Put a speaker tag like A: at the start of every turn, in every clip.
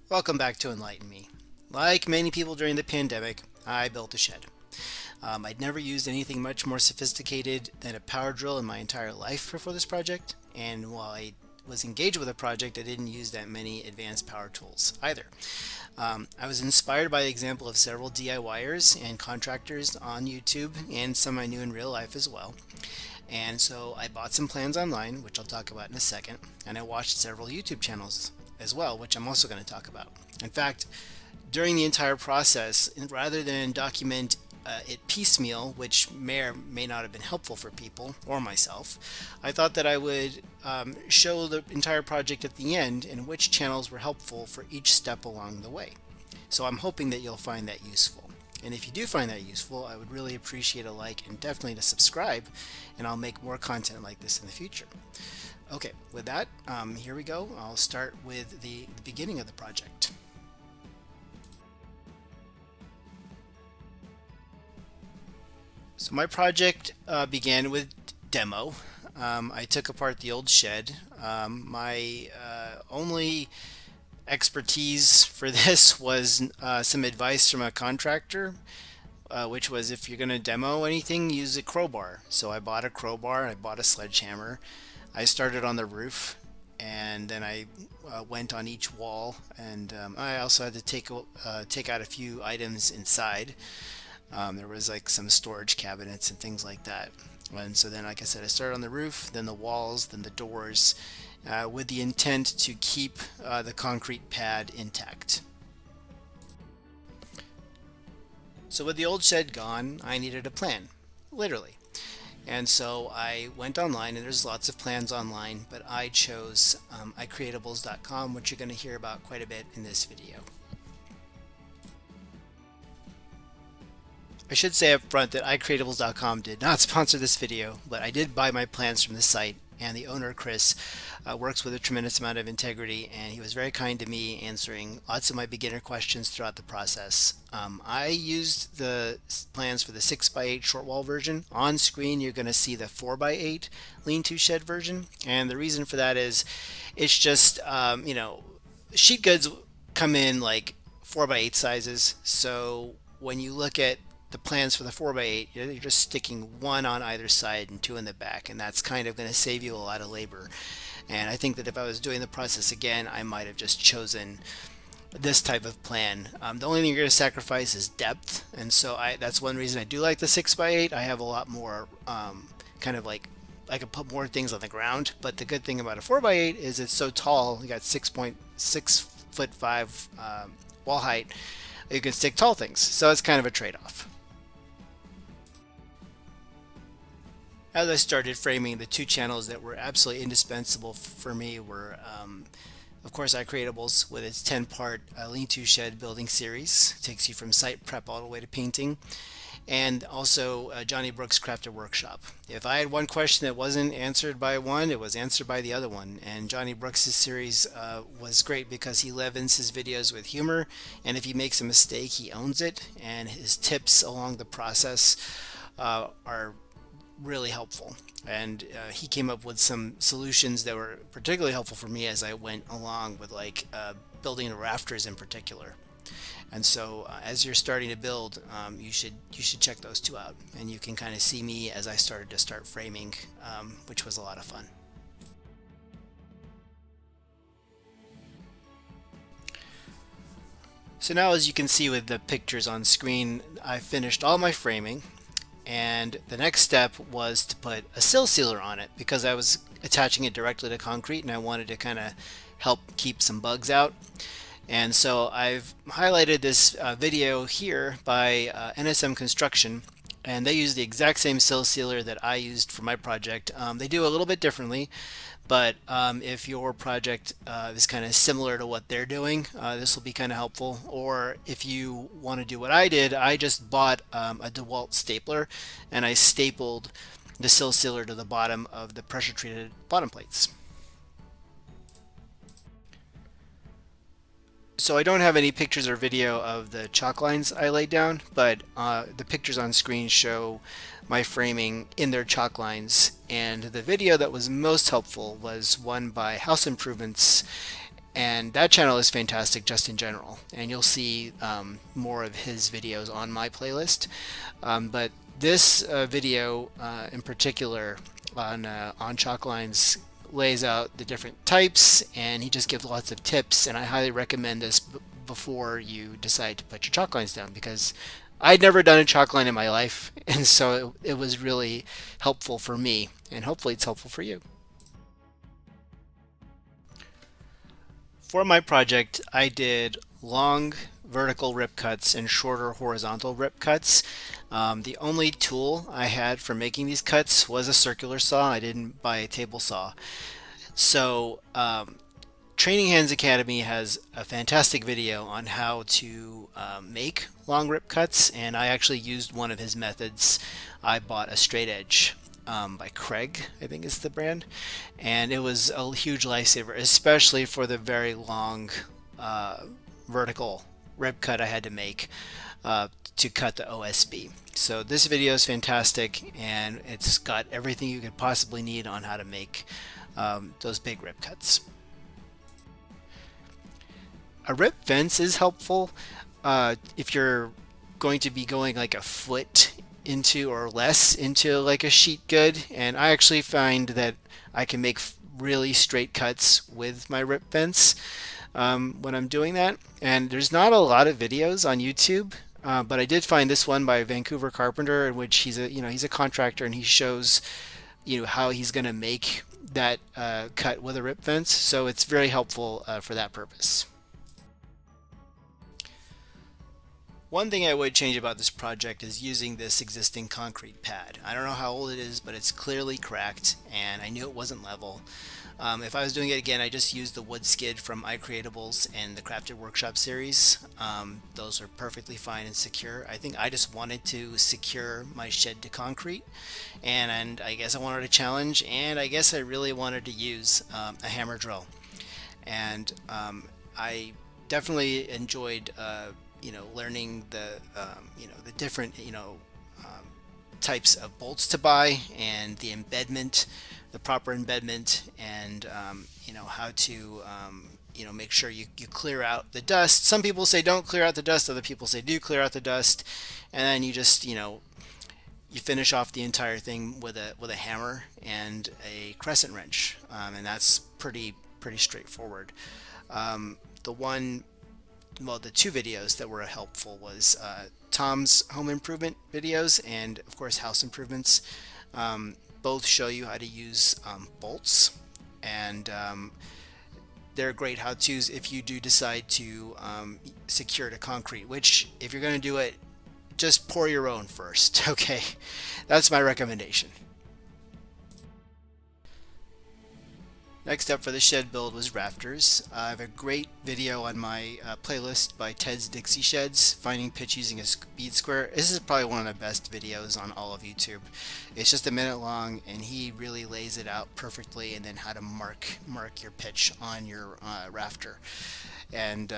A: Welcome back to Enlighten Me. Like many people during the pandemic, I built a shed. I'd never used anything much more sophisticated than a power drill in my entire life before this project, and while I was engaged with the project, I didn't use that many advanced power tools either. I was inspired by the example of several DIYers and contractors on YouTube and some I knew in real life as well. And so I bought some plans online, which I'll talk about in a second, and I watched several YouTube channels as well, which I'm also going to talk about. In fact, during the entire process, rather than document it piecemeal, which may or may not have been helpful for people or myself, I thought that I would show the entire project at the end and which channels were helpful for each step along the way. So I'm hoping that you'll find that useful. And if you do find that useful, I would really appreciate a like and definitely to subscribe, and I'll make more content like this in the future. Okay, with that, here we go. I'll start with the beginning of the project. So my project began with demo. I took apart the old shed. My only expertise for this was some advice from a contractor, which was if you're going to demo anything, use a crowbar. So I bought a crowbar, I bought a sledgehammer. I started on the roof, and then I went on each wall, and I also had to take out a few items inside. There was like some storage cabinets and things like that. And so then, like I said, I started on the roof, then the walls, then the doors, with the intent to keep the concrete pad intact. So with the old shed gone, I needed a plan, literally. And so I went online, and there's lots of plans online, but I chose iCreatables.com, which you're going to hear about quite a bit in this video. I should say up front that iCreatables.com did not sponsor this video, but I did buy my plans from the site, and the owner, Chris, works with a tremendous amount of integrity, and he was very kind to me, answering lots of my beginner questions throughout the process. I used the plans for the 6x8 short wall version. On screen, you're going to see the 4x8 lean-to shed version, and the reason for that is it's just, sheet goods come in like 4x8 sizes, so when you look at the plans for the 4x8, you're just sticking one on either side and two in the back, and that's kind of going to save you a lot of labor. And I think that if I was doing the process again, I might have just chosen this type of plan. The only thing you're going to sacrifice is depth, and so that's one reason I do like the 6x8. I have a lot more kind of like I can put more things on the ground, but the good thing about a 4x8 is it's so tall. You got 6.6'5" wall height. You can stick tall things, so it's kind of a trade-off. As I started framing, the two channels that were absolutely indispensable for me were, of course, iCreatables with its 10-part lean-to shed building series. It takes you from site prep all the way to painting. And also Johnny Brooks' Crafter Workshop. If I had one question that wasn't answered by one, it was answered by the other one. And Johnny Brooks' series was great because he leavens his videos with humor, and if he makes a mistake, he owns it. And his tips along the process are really helpful, and he came up with some solutions that were particularly helpful for me as I went along with like building the rafters in particular. And so as you're starting to build, you should check those two out, and you can kind of see me as I started to start framing, which was a lot of fun. So now, as you can see with the pictures on screen, I finished all my framing. And the next step was to put a sill sealer on it because I was attaching it directly to concrete, and I wanted to kind of help keep some bugs out. And so I've highlighted this video here by NSM Construction, and they use the exact same sill sealer that I used for my project. They do a little bit differently, but if your project is kind of similar to what they're doing, this will be kind of helpful. Or if you want to do what I did, I just bought a DeWalt stapler, and I stapled the sill sealer to the bottom of the pressure treated bottom plates. So I don't have any pictures or video of the chalk lines I laid down, but the pictures on screen show my framing in their chalk lines. And the video that was most helpful was one by House Improvements, and that channel is fantastic just in general, and you'll see more of his videos on my playlist. But this video in particular on chalk lines lays out the different types, and he just gives lots of tips, and I highly recommend this before you decide to put your chalk lines down, because I'd never done a chalk line in my life, and so it was really helpful for me, and hopefully it's helpful for you. For my project, I did long vertical rip cuts and shorter horizontal rip cuts. The only tool I had for making these cuts was a circular saw. I didn't buy a table saw. So Training Hands Academy has a fantastic video on how to make long rip cuts, and I actually used one of his methods. I bought a straight edge by Craig, I think is the brand, and it was a huge lifesaver, especially for the very long vertical rip cut I had to make to cut the OSB. So this video is fantastic, and it's got everything you could possibly need on how to make those big rip cuts. A rip fence is helpful if you're going to be going like a foot into or less into like a sheet good, and I actually find that I can make really straight cuts with my rip fence when I'm doing that. And there's not a lot of videos on YouTube, but I did find this one by Vancouver Carpenter, in which he's a contractor, and he shows how he's going to make that cut with a rip fence. So it's very helpful for that purpose. One thing I would change about this project is using this existing concrete pad. I don't know how old it is, but it's clearly cracked, and I knew it wasn't level. If I was doing it again, I just used the wood skid from iCreatables and the Crafted Workshop series. Those are perfectly fine and secure. I think I just wanted to secure my shed to concrete, and I guess I wanted a challenge, and I guess I really wanted to use a hammer drill. And I definitely enjoyed learning the the different types of bolts to buy, and the embedment, the proper embedment, and how to make sure you clear out the dust. Some people say don't clear out the dust, other people say do clear out the dust, and then you just you finish off the entire thing with a hammer and a crescent wrench, and that's pretty straightforward. The two videos that were helpful was Tom's home improvement videos and of course house improvements. Both show you how to use bolts, and they're great how-tos if you do decide to secure to concrete, which if you're going to do it, just pour your own first. Okay, that's my recommendation. Next up for the shed build was Rafters. I have a great video on my playlist by TedsDixieSheds, finding pitch using a speed square. This is probably one of the best videos on all of YouTube. It's just a minute long, and he really lays it out perfectly, and then how to mark your pitch on your rafter. And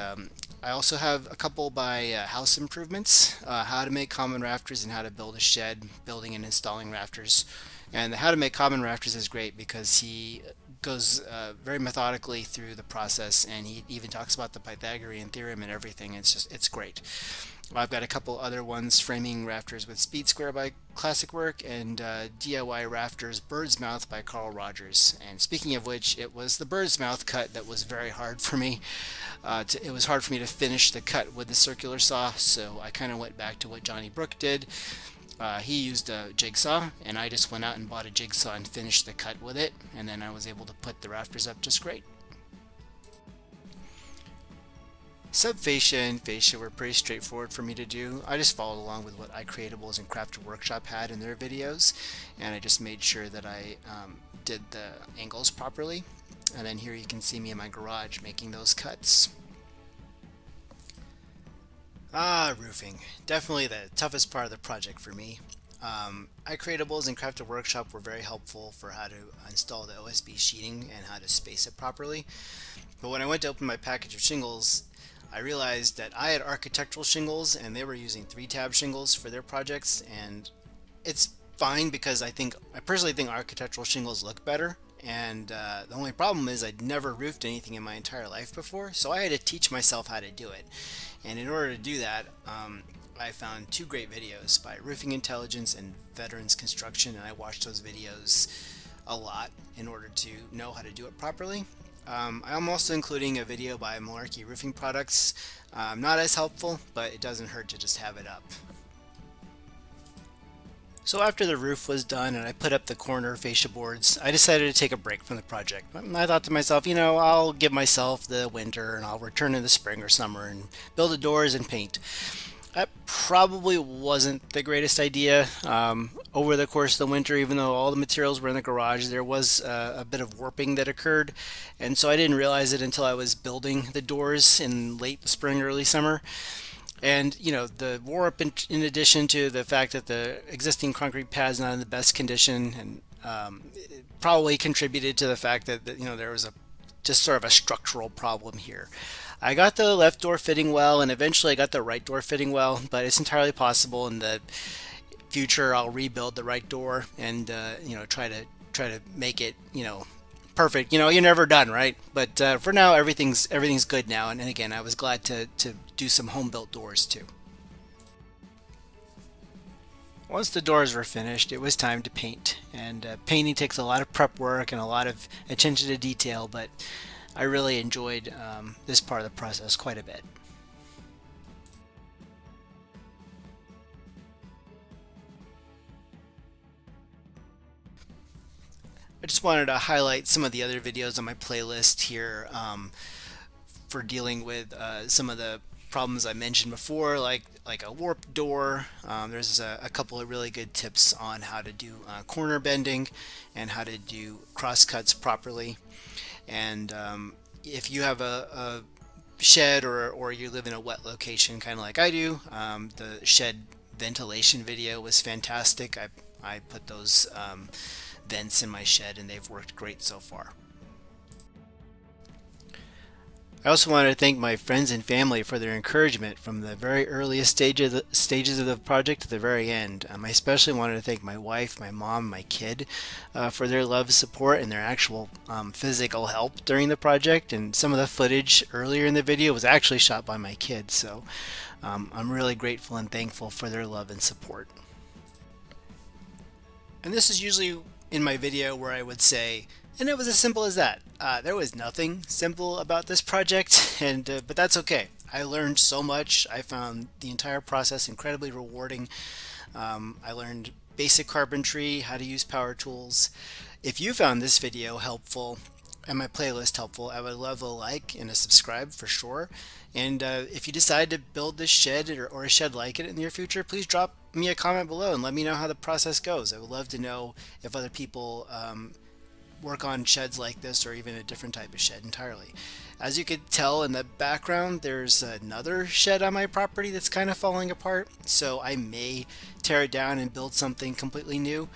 A: I also have a couple by House Improvements, how to make common rafters and how to build a shed, building and installing rafters. And the how to make common rafters is great because he goes very methodically through the process, and he even talks about the Pythagorean theorem and everything. It's great. I've got a couple other ones, framing rafters with speed square by Classic Work, and DIY rafters bird's mouth by Carl Rogers. And speaking of which, it was the bird's mouth cut that was very hard for me. It was hard for me to finish the cut with the circular saw, so I kind of went back to what Johnny Brook did. He used a jigsaw, and I just went out and bought a jigsaw and finished the cut with it, and then I was able to put the rafters up just great. Subfascia and Fascia were pretty straightforward for me to do. I just followed along with what iCreatables and Crafted Workshop had in their videos, and I just made sure that I did the angles properly. And then here you can see me in my garage making those cuts. Roofing. Definitely the toughest part of the project for me. iCreatables and Crafted Workshop were very helpful for how to install the OSB sheeting and how to space it properly. But when I went to open my package of shingles, I realized that I had architectural shingles and they were using 3-tab shingles for their projects, and it's fine because I personally think architectural shingles look better And the only problem is I'd never roofed anything in my entire life before, so I had to teach myself how to do it. And in order to do that, I found two great videos by Roofing Intelligence and Veterans Construction, and I watched those videos a lot in order to know how to do it properly. I'm also including a video by Malarkey Roofing Products. Not as helpful, but it doesn't hurt to just have it up. So after the roof was done and I put up the corner fascia boards, I decided to take a break from the project. I thought to myself, I'll give myself the winter and I'll return in the spring or summer and build the doors and paint. That probably wasn't the greatest idea. Over the course of the winter, even though all the materials were in the garage, there was a bit of warping that occurred, and so I didn't realize it until I was building the doors in late spring, early summer. And the warp, in addition to the fact that the existing concrete pad's not in the best condition, and it probably contributed to the fact that there was just sort of a structural problem here. I got the left door fitting well, and eventually I got the right door fitting well, but it's entirely possible in the future I'll rebuild the right door and try to make it perfect. You're never done, right? But for now, everything's good now. And again, I was glad to do some home built doors too. Once the doors were finished, it was time to paint. And painting takes a lot of prep work and a lot of attention to detail, but I really enjoyed this part of the process quite a bit. I just wanted to highlight some of the other videos on my playlist here for dealing with some of the problems I mentioned before, like a warped door. There's a couple of really good tips on how to do corner bending and how to do cross cuts properly. And if you have a shed or you live in a wet location, kind of like I do, the shed ventilation video was fantastic. I put those vents in my shed and they've worked great so far. I also wanted to thank my friends and family for their encouragement from the very earliest stages of the project to the very end. I especially wanted to thank my wife, my mom, my kid for their love, support, and their actual physical help during the project. And some of the footage earlier in the video was actually shot by my kids, so I'm really grateful and thankful for their love and support. And this is usually in my video where I would say, and it was as simple as that. There was nothing simple about this project, but that's okay. I learned so much. I found the entire process incredibly rewarding. I learned basic carpentry, how to use power tools. If you found this video helpful and my playlist helpful, I would love a like and a subscribe for sure. And if you decide to build this shed or a shed like it in the near future, please drop me a comment below and let me know how the process goes. I would love to know if other people work on sheds like this or even a different type of shed entirely. As you could tell in the background, there's another shed on my property that's kind of falling apart, so I may tear it down and build something completely new.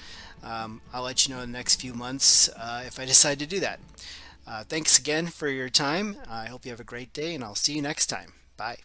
A: I'll let you know in the next few months if I decide to do that. Thanks again for your time. I hope you have a great day, and I'll see you next time. Bye.